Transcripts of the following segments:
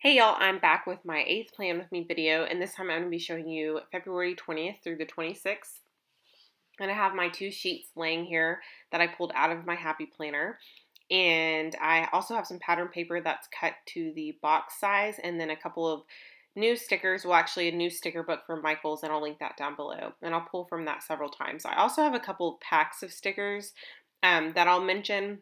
Hey y'all, I'm back with my 8th Plan With Me video, and this time I'm going to be showing you February 20th through the 26th. And I have my 2 sheets laying here that I pulled out of my Happy Planner. And I also have some pattern paper that's cut to the box size, and then a couple of new stickers, well actually a new sticker book from Michaels, and I'll link that down below. And I'll pull from that several times. I also have a couple of packs of stickers that I'll mention,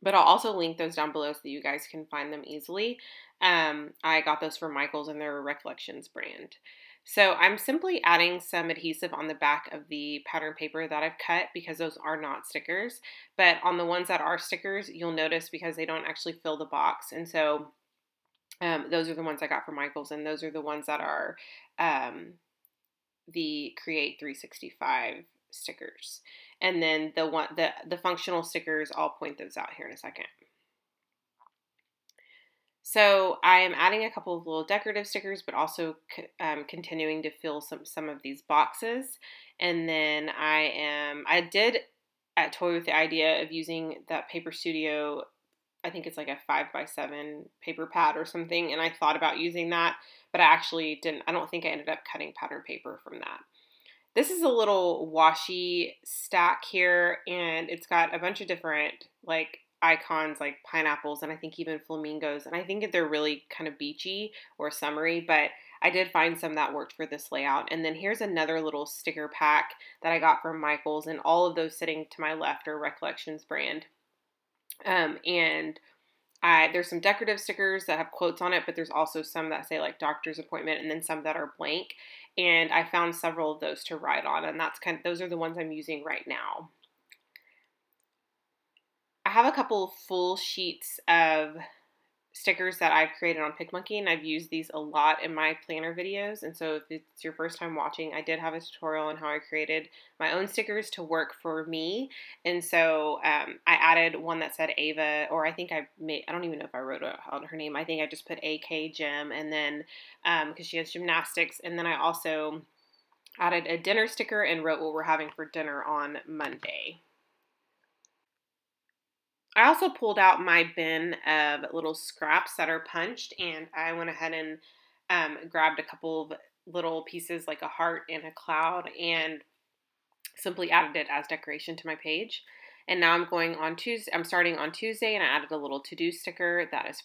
but I'll also link those down below so that you guys can find them easily. I got those from Michaels and their Recollections brand. So I'm simply adding some adhesive on the back of the pattern paper that I've cut because those are not stickers. But on the ones that are stickers, you'll notice because they don't actually fill the box. And so those are the ones I got from Michaels, and those are the ones that are the Create 365 stickers. And then the functional stickers, I'll point those out here in a second. So I am adding a couple of little decorative stickers, but also continuing to fill some of these boxes. And then I did toy with the idea of using that Paper Studio, I think it's like a 5x7 paper pad or something, and I thought about using that, but I actually didn't. I don't think I ended up cutting pattern paper from that. This is a little washi stack here, and it's got a bunch of different like icons like pineapples and I think even flamingos, and I think they're really kind of beachy or summery, but I did find some that worked for this layout. And then here's another little sticker pack that I got from Michaels, and all of those sitting to my left are Recollections brand. And there's some decorative stickers that have quotes on it, but there's also some that say like doctor's appointment, and then some that are blank. And I found several of those to write on, and those are the ones I'm using right now. I have a couple full sheets of stickers that I've created on PicMonkey, and I've used these a lot in my planner videos. And so if it's your first time watching, I did have a tutorial on how I created my own stickers to work for me. And so I added one that said Ava, or I think I don't even know if I wrote out her name. I think I just put AK Gym, and then because she has gymnastics. And then I also added a dinner sticker and wrote what we're having for dinner on Monday. I also pulled out my bin of little scraps that are punched, and I went ahead and grabbed a couple of little pieces like a heart and a cloud and simply added it as decoration to my page. And now I'm going on Tuesday. I'm starting on Tuesday, and I added a little to-do sticker that is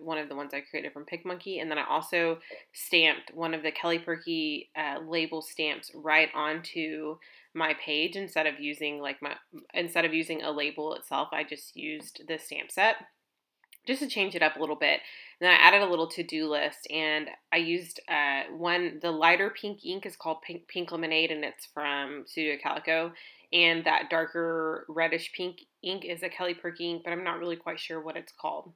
one of the ones I created from PicMonkey. And then I also stamped one of the Kelly Purkey label stamps right onto my page instead of using a label itself. I just used the stamp set just to change it up a little bit. And then I added a little to-do list, and I used the lighter pink ink is called Pink Lemonade, and it's from Studio Calico. And that darker reddish pink ink is a Kelly Purkey ink, but I'm not really quite sure what it's called.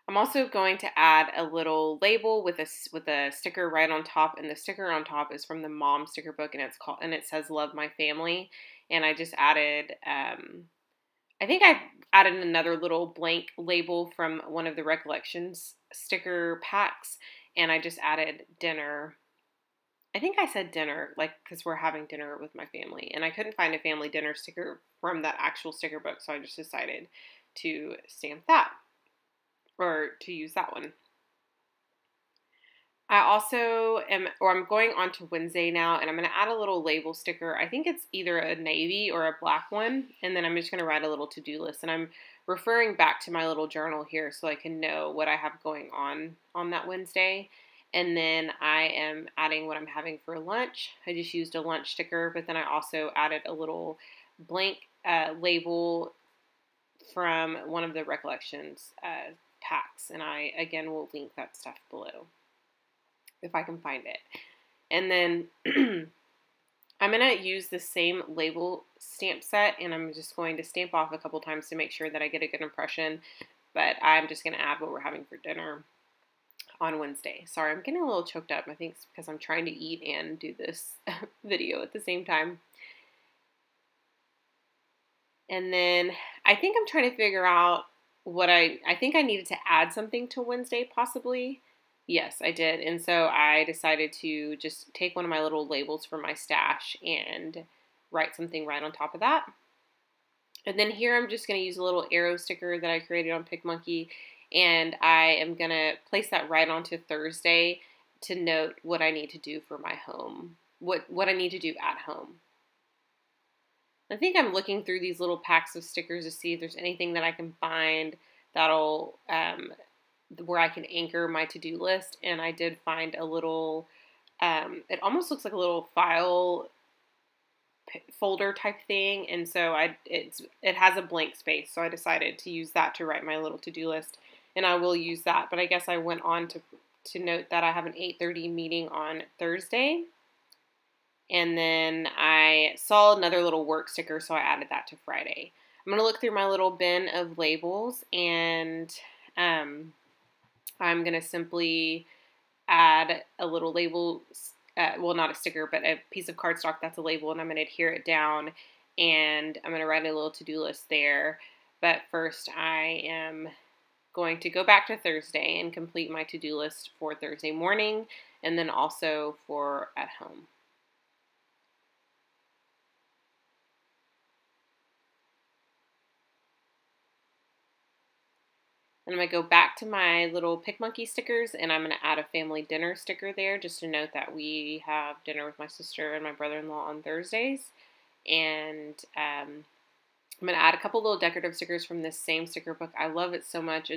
I'm also going to add a little label with a sticker right on top, and the sticker on top is from the Mom sticker book, and it says Love My Family. And I just added I think I added another little blank label from one of the Recollections sticker packs, and I just added dinner. I think I said dinner, like, because we're having dinner with my family, and I couldn't find a family dinner sticker from that actual sticker book, so I just decided to stamp that, or to use that one. I'm going on to Wednesday now, and I'm going to add a little label sticker. I think it's either a navy or a black one, and then I'm just going to write a little to-do list, and I'm referring back to my little journal here so I can know what I have going on that Wednesday. And then I am adding what I'm having for lunch. I just used a lunch sticker, but then I also added a little blank label from one of the Recollections packs, and I, again, will link that stuff below if I can find it. And then I'm going to use the same label stamp set, and I'm just going to stamp off a couple times to make sure that I get a good impression, but I'm just going to add what we're having for dinner on Wednesday. Sorry, I'm getting a little choked up. I think it's because I'm trying to eat and do this video at the same time. And then I think I'm trying to figure out what I think I needed to add something to Wednesday, possibly. Yes, I did. And so I decided to just take one of my little labels from my stash and write something right on top of that. And then here I'm just going to use a little arrow sticker that I created on PicMonkey, and I am going to place that right onto Thursday to note what I need to do for my home, what I need to do at home. I think I'm looking through these little packs of stickers to see if there's anything that I can find that'll where I can anchor my to-do list, and I did find a little it almost looks like a little file folder type thing, and so it has a blank space, so I decided to use that to write my little to-do list, and I will use that. But I guess I went on to note that I have an 8:30 meeting on Thursday, and then I saw another little work sticker, so I added that to Friday. I'm going to look through my little bin of labels, and I'm going to simply add a little label, well, not a sticker, but a piece of cardstock that's a label, and I'm going to adhere it down, and I'm going to write a little to-do list there. But first, I am going to go back to Thursday and complete my to-do list for Thursday morning, and then also for at home. And I'm going to go back to my little PicMonkey stickers, and I'm going to add a family dinner sticker there just to note that we have dinner with my sister and my brother-in-law on Thursdays. And I'm going to add a couple little decorative stickers from this same sticker book. I love it so much.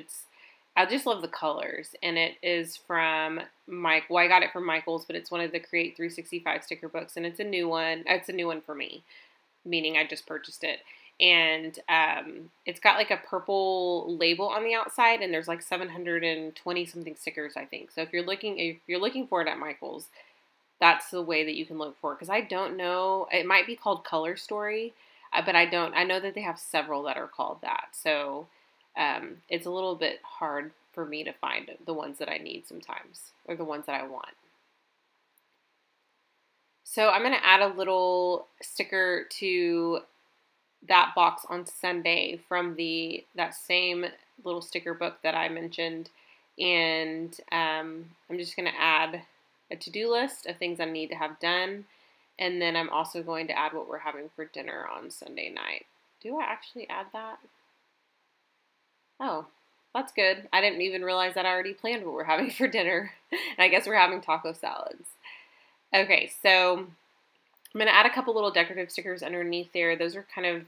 I just love the colors, and it is from well, I got it from Michaels, but it's one of the Create 365 sticker books, and it's a new one. It's a new one for me, meaning I just purchased it. And it's got like a purple label on the outside, and there's like 720 something stickers, I think. So if you're looking for it at Michaels, that's the way that you can look for it. Because I don't know, it might be called Color Story, but I know that they have several that are called that. So it's a little bit hard for me to find the ones that I need sometimes, or the ones that I want. So I'm going to add a little sticker to that box on Sunday from that same little sticker book that I mentioned, and I'm just going to add a to-do list of things I need to have done, and then I'm also going to add what we're having for dinner on Sunday night. Do I actually add that? Oh, that's good. I didn't even realize that I already planned what we're having for dinner. And I guess we're having taco salads. Okay, so I'm going to add a couple little decorative stickers underneath there. Those are kind of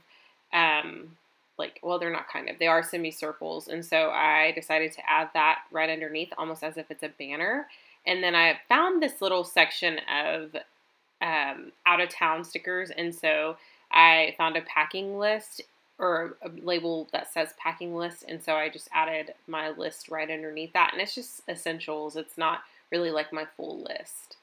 well, they're not kind of, they are semicircles. And so I decided to add that right underneath, almost as if it's a banner. And then I found this little section of out of town stickers. And so I found a packing list, or a label that says packing list. And so I just added my list right underneath that. And it's just essentials. It's not really like my full list.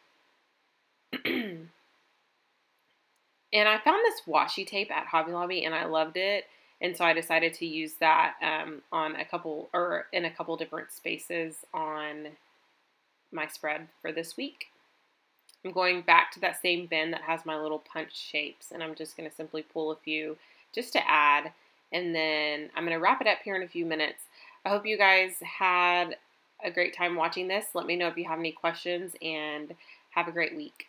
And I found this washi tape at Hobby Lobby, and I loved it. And so I decided to use that in a couple different spaces on my spread for this week. I'm going back to that same bin that has my little punch shapes, and I'm just going to simply pull a few just to add. And then I'm going to wrap it up here in a few minutes. I hope you guys had a great time watching this. Let me know if you have any questions, and have a great week.